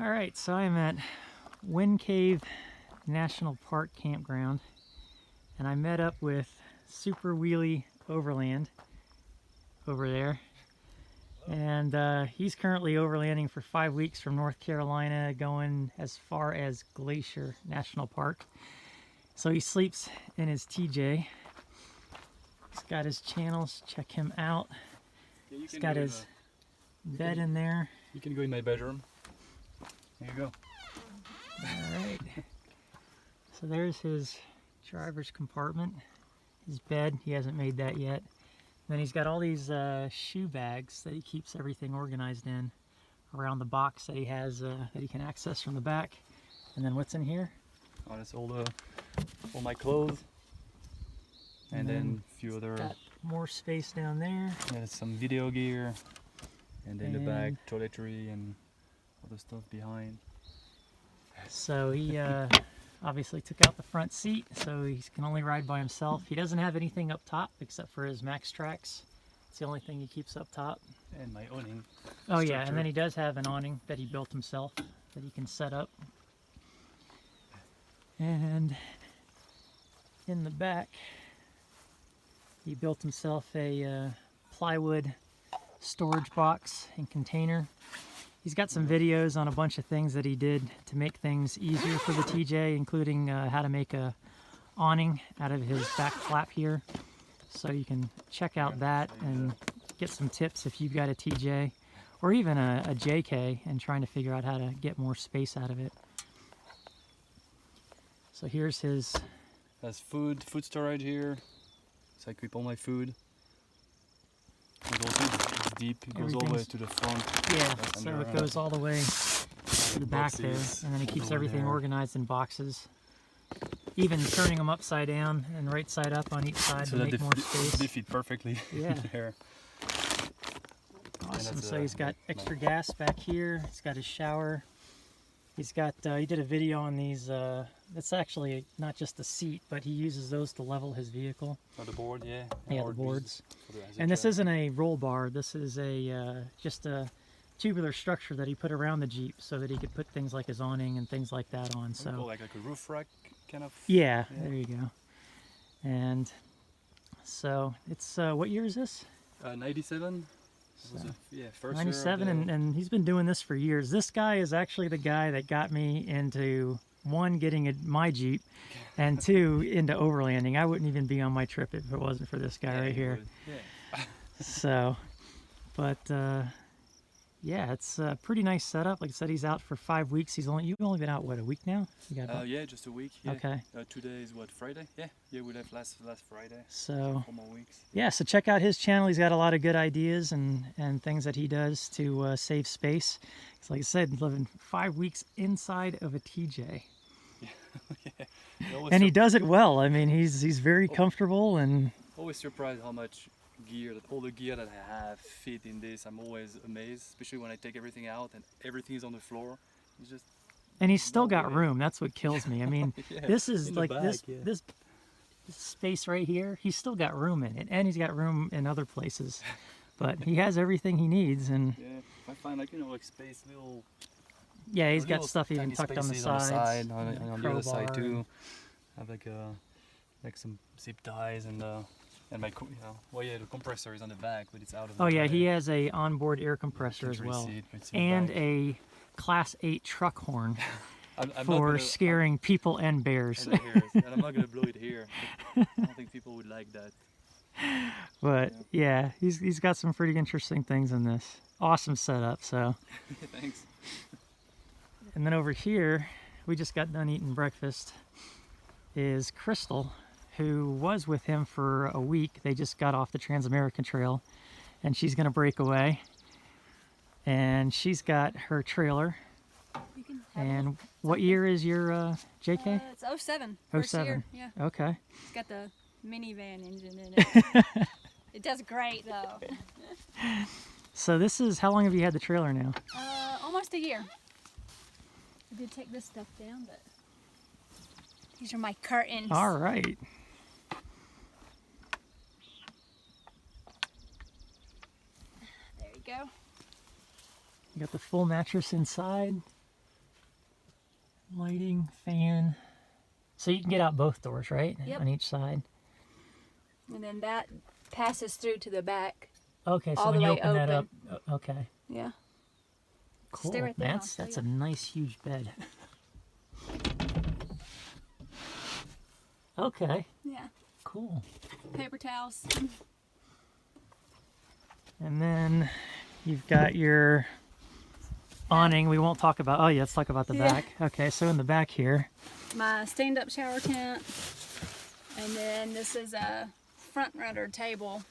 All right, so I'm at Wind Cave National Park Campground, and I met up with Super Wheelie Overland over there. And he's currently overlanding for 5 weeks from North Carolina, going as far as Glacier National Park. So he sleeps in his TJ. He's got his channels, check him out. Yeah, he's got his bed in there. You can go in my bedroom. There you go. Alright. So there's his driver's compartment, his bed. He hasn't made that yet. And then he's got all these shoe bags that he keeps everything organized in around the box that he has that he can access from the back. And then what's in here? Oh, that's all my clothes. And then a few other. Got more space down there. Yeah, there's some video gear. And then the bag, toiletry, and other stuff behind. So he obviously took out the front seat, so he can only ride by himself. He doesn't have anything up top except for his Max Tracks. It's the only thing he keeps up top. And my awning. Oh yeah, and then he does have an awning that he built himself that he can set up. And in the back, he built himself a plywood storage box and container. He's got some videos on a bunch of things that he did to make things easier for the TJ, including how to make a awning out of his back flap here. So you can check out that and get some tips if you've got a TJ or even a JK and trying to figure out how to get more space out of it. So here's his... That's food storage here. So I keep all my food. It's deep, it goes all the way to the front. Yeah, so it goes all the way to the back there, and then he keeps everything organized in boxes. Even turning them upside down and right side up on each side to make more space. They fit perfectly there. Awesome, so he's got extra gas back here, he's got his shower. He's got, he did a video on these, it's actually not just a seat, but he uses those to level his vehicle. Oh, the board, yeah. Yeah, the boards. And this isn't a roll bar, this is a just a tubular structure that he put around the Jeep so that he could put things like his awning and things like that on. So like a roof rack kind of? Yeah, there you go. And so it's, what year is this? 97. So, first 97, and he's been doing this for years. This guy is actually the guy that got me into, one, getting my Jeep, and two, into overlanding. I wouldn't even be on my trip if it wasn't for this guy right here. Yeah. So, but yeah, it's a pretty nice setup. Like I said, he's out for 5 weeks. You've only been out, what, a week now? You got yeah, just a week. Yeah. Okay. Today is what, Friday? Yeah, we left last Friday. So 4 more weeks. Yeah, so check out his channel. He's got a lot of good ideas and things that he does to save space. It's like I said, living 5 weeks inside of a TJ. Yeah. And he does it well. I mean, he's very comfortable and always surprised how much gear, all the gear that I have fit in this. I'm always amazed, especially when I take everything out and everything is on the floor. It's just, and he's still got room. That's what kills me. I mean, this is like this space right here. He's still got room in it, and he's got room in other places. But he has everything he needs, and yeah, I find like like space little. Yeah, he's got stuff even tucked on the sides. On the other side too. I have like some zip ties and my well, yeah, the compressor is on the back, but it's out of. Oh yeah, he has a onboard air compressor as well, and a Class 8 truck horn for scaring people and bears. And I'm not gonna blow it here. I don't think people would like that. But yeah, he's got some pretty interesting things in this. Awesome setup. So. Thanks. And then over here, we just got done eating breakfast. Is Crystal, who was with him for a week. They just got off the Trans-American Trail, and she's going to break away. And she's got her trailer. And what year is your JK? It's 07. 07. Year, yeah. Okay. It's got the minivan engine in it. It does great though. So this is, how long have you had the trailer now? Almost a year. I did take this stuff down, but these are my curtains. All right. There you go. You got the full mattress inside. lighting, fan. So you can get out both doors, right? Yep. On each side. And then that passes through to the back. Okay, so All when the you way open that up, open. okay. Yeah. Cool. Stay right there, I'll That's show a you. nice huge bed. Okay, Yeah. cool. Paper towels. And then you've got your awning. We won't talk about, oh yeah, let's talk about the Yeah. back. Okay, so in the back here. My stand-up shower tent. And then this is a front runner table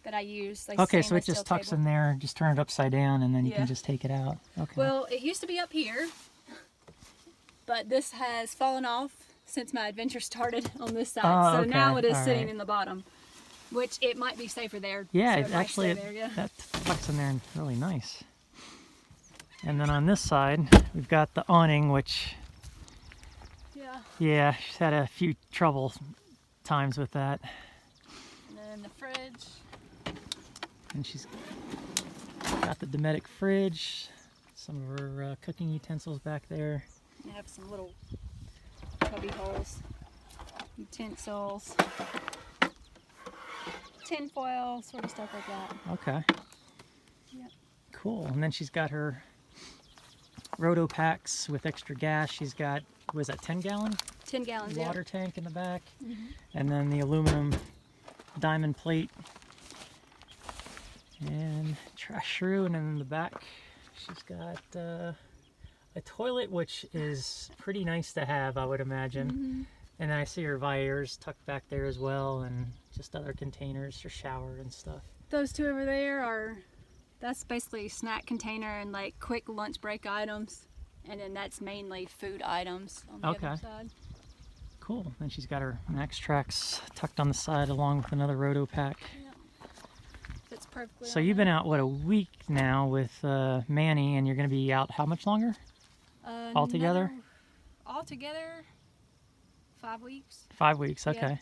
that I use. Like Okay, so it stainless just steel tucks table. in there, just turn it upside down, and then you Yeah. can just take it out. Okay. Well, it used to be up here, but this has fallen off since my adventure started on this side. Oh, so now okay. it is All sitting right. in the bottom, which it might be safer there. Yeah, so it might actually, stay there, yeah. that tucks in there and really nice. And then on this side, we've got the awning, which, yeah, she's had a few trouble times with that. And then the fridge. And she's got the Dometic fridge, some of her cooking utensils back there. I have some little cubby holes, utensils, tin foil, sort of stuff like that. Okay. Yep. Cool. And then she's got her roto packs with extra gas. She's got, was that 10-gallon 10 gallons. water tank in the back, Mm-hmm. and then the aluminum diamond plate and trash shrew. And then in the back she's got a toilet, which is pretty nice to have, I would imagine. Mm-hmm. And then I see her Viairs tucked back there as well, and just other containers for shower and stuff. Those two over there are, that's basically snack container and like quick lunch break items. And then that's mainly food items on the Okay. other side. Cool. Then she's got her Max Tracks tucked on the side along with another roto pack. Fits perfectly. So on you've there. been out, what, a week now with Manny, and you're going to be out how much longer? Altogether? Altogether, 5 weeks. 5 weeks, Yeah. okay.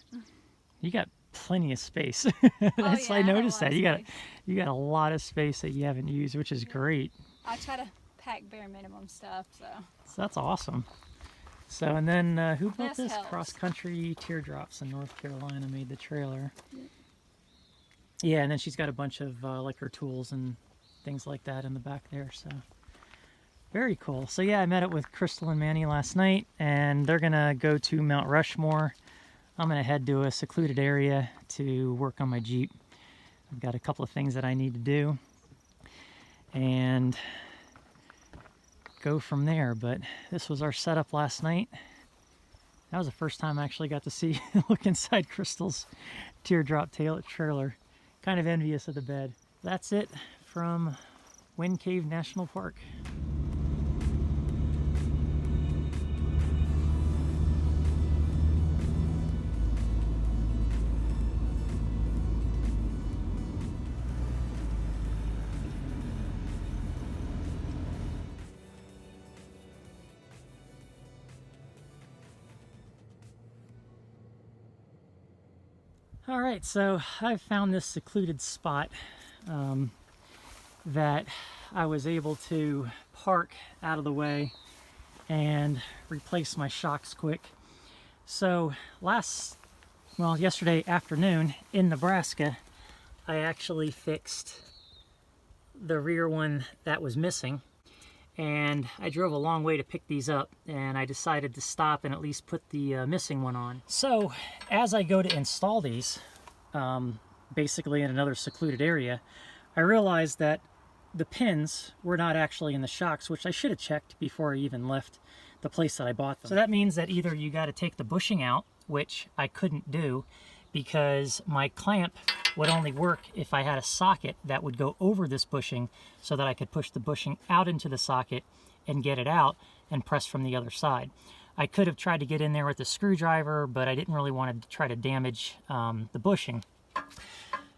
You got plenty of space. Oh, That's, yeah, I I have a noticed lot that. of You space. got a lot of space that you haven't used, which is great. I try to pack bare minimum stuff, so. So that's awesome. So, and then who built This this? helps. Cross Country Teardrops in North Carolina made the trailer. Yeah, and then she's got a bunch of like her tools and things like that in the back there. So very cool. So yeah, I met up with Crystal and Manny last night, and they're gonna go to Mount Rushmore. I'm gonna head to a secluded area to work on my Jeep. I've got a couple of things that I need to do, and go from there. But this was our setup last night. That was the first time I actually got to see look inside Crystal's Teardrop trailer. Kind of envious of the bed. That's it from Wind Cave National Park. All right, so I found this secluded spot that I was able to park out of the way and replace my shocks quick. So yesterday afternoon in Nebraska, I actually fixed the rear one that was missing. And I drove a long way to pick these up, and I decided to stop and at least put the missing one on. So as I go to install these, basically in another secluded area, I realized that the pins were not actually in the shocks, which I should have checked before I even left the place that I bought them. So that means that either you got to take the bushing out, which I couldn't do because my clamp would only work if I had a socket that would go over this bushing so that I could push the bushing out into the socket and get it out and press from the other side. I could have tried to get in there with a screwdriver, but I didn't really want to try to damage the bushing.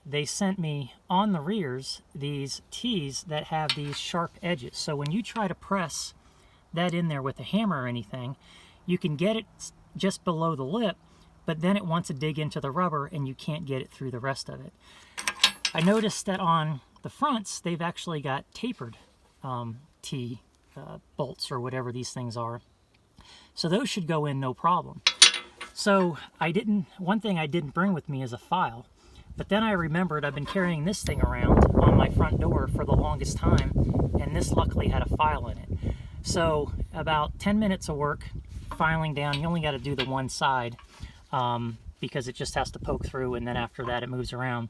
They sent me on the rears these tees that have these sharp edges. So when you try to press that in there with a hammer or anything, you can get it just below the lip, but then it wants to dig into the rubber and you can't get it through the rest of it. I noticed that on the fronts, they've actually got tapered T bolts or whatever these things are. So those should go in no problem. So one thing I didn't bring with me is a file. But then I remembered I've been carrying this thing around on my front door for the longest time, and this luckily had a file in it. So about 10 minutes of work filing down. You only got to do the one side because it just has to poke through, and then after that it moves around.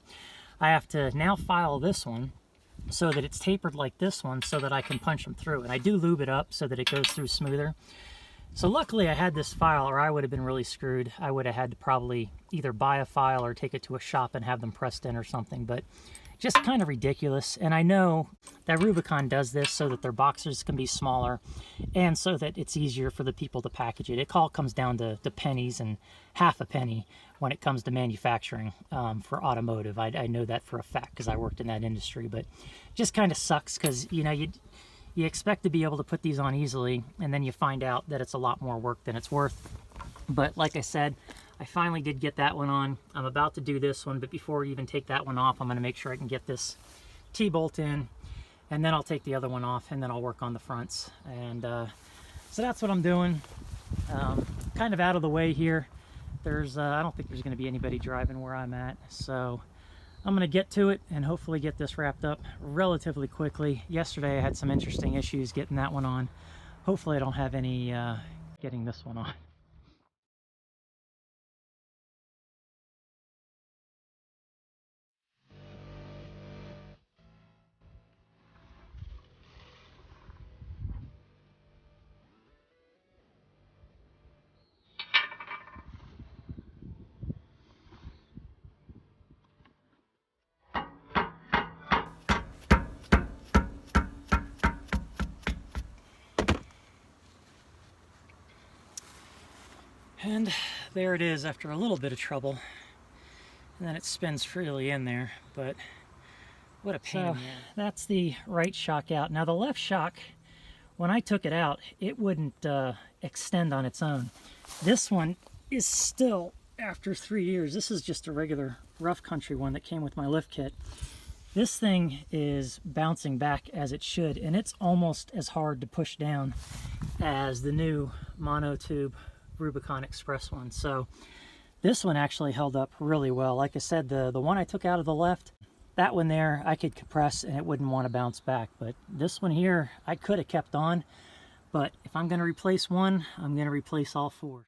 I have to now file this one so that it's tapered like this one so that I can punch them through. And I do lube it up so that it goes through smoother. So luckily I had this file, or I would have been really screwed. I would have had to probably either buy a file or take it to a shop and have them pressed in or something. But just kind of ridiculous. And I know that Rubicon does this so that their boxes can be smaller and so that it's easier for the people to package it. It all comes down to pennies and half a penny when it comes to manufacturing for automotive. I know that for a fact because I worked in that industry. But just kind of sucks because, you know, you expect to be able to put these on easily, and then you find out that it's a lot more work than it's worth. But like I said, I finally did get that one on. I'm about to do this one, but before we even take that one off, I'm going to make sure I can get this T-bolt in, and then I'll take the other one off, and then I'll work on the fronts. And so that's what I'm doing. Kind of out of the way here. I don't think there's going to be anybody driving where I'm at, so I'm going to get to it and hopefully get this wrapped up relatively quickly. Yesterday I had some interesting issues getting that one on. Hopefully I don't have any getting this one on. And there it is after a little bit of trouble. And then it spins freely in there, but what a pain. So that's the right shock out. Now the left shock, when I took it out, it wouldn't extend on its own. This one is still, after 3 years, this is just a regular rough country one that came with my lift kit. This thing is bouncing back as it should, and it's almost as hard to push down as the new monotube Rubicon Express one. So this one actually held up really well. Like I said, the one I took out of the left, that one there I could compress and it wouldn't want to bounce back. But this one here, I could have kept on. But if I'm going to replace one, I'm going to replace all four.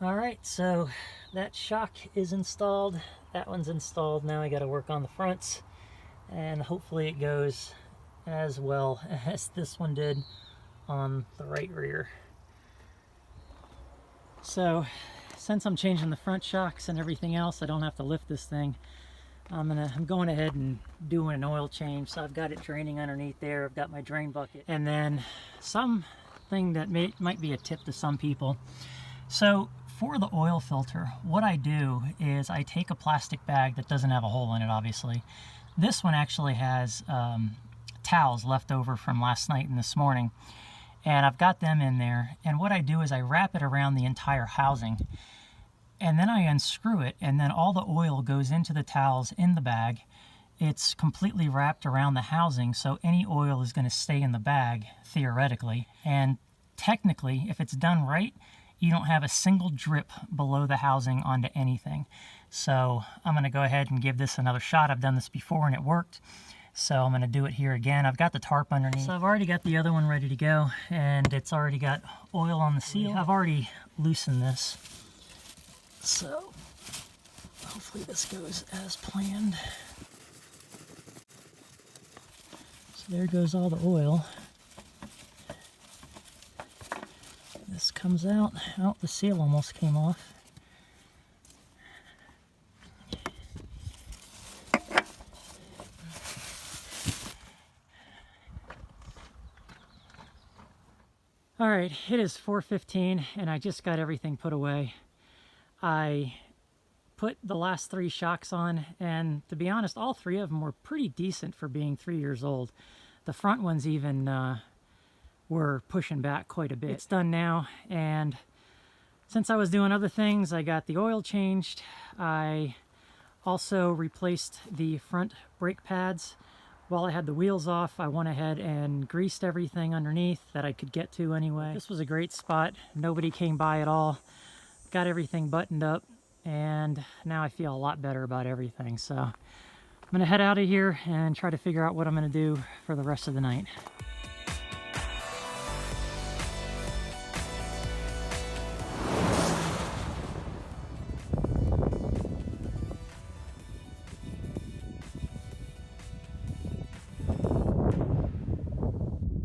Alright, so that shock is installed. That one's installed. Now I got to work on the fronts. And hopefully it goes as well as this one did on the right rear. So since I'm changing the front shocks and everything else, I don't have to lift this thing. I'm going ahead and doing an oil change. So I've got it draining underneath there. I've got my drain bucket, and then something that might be a tip to some people. So for the oil filter, what I do is I take a plastic bag that doesn't have a hole in it, obviously. This one actually has towels left over from last night and this morning. And I've got them in there, and what I do is I wrap it around the entire housing, and then I unscrew it, and then all the oil goes into the towels in the bag. It's completely wrapped around the housing, so any oil is going to stay in the bag, theoretically. And technically, if it's done right, you don't have a single drip below the housing onto anything. So I'm going to go ahead and give this another shot. I've done this before and it worked. So I'm going to do it here again. I've got the tarp underneath. So I've already got the other one ready to go, and it's already got oil on the seal. I've already loosened this. So hopefully this goes as planned. So there goes all the oil. This comes out. Oh, the seal almost came off. All right, it is 4:15 and I just got everything put away. I put the last 3 shocks on, and to be honest, all 3 of them were pretty decent for being 3 years old. The front ones even were pushing back quite a bit. It's done now, and since I was doing other things, I got the oil changed. I also replaced the front brake pads While I had the wheels off, I went ahead and greased everything underneath that I could get to anyway. This was a great spot. Nobody came by at all. Got everything buttoned up, and now I feel a lot better about everything. So I'm gonna head out of here and try to figure out what I'm gonna do for the rest of the night.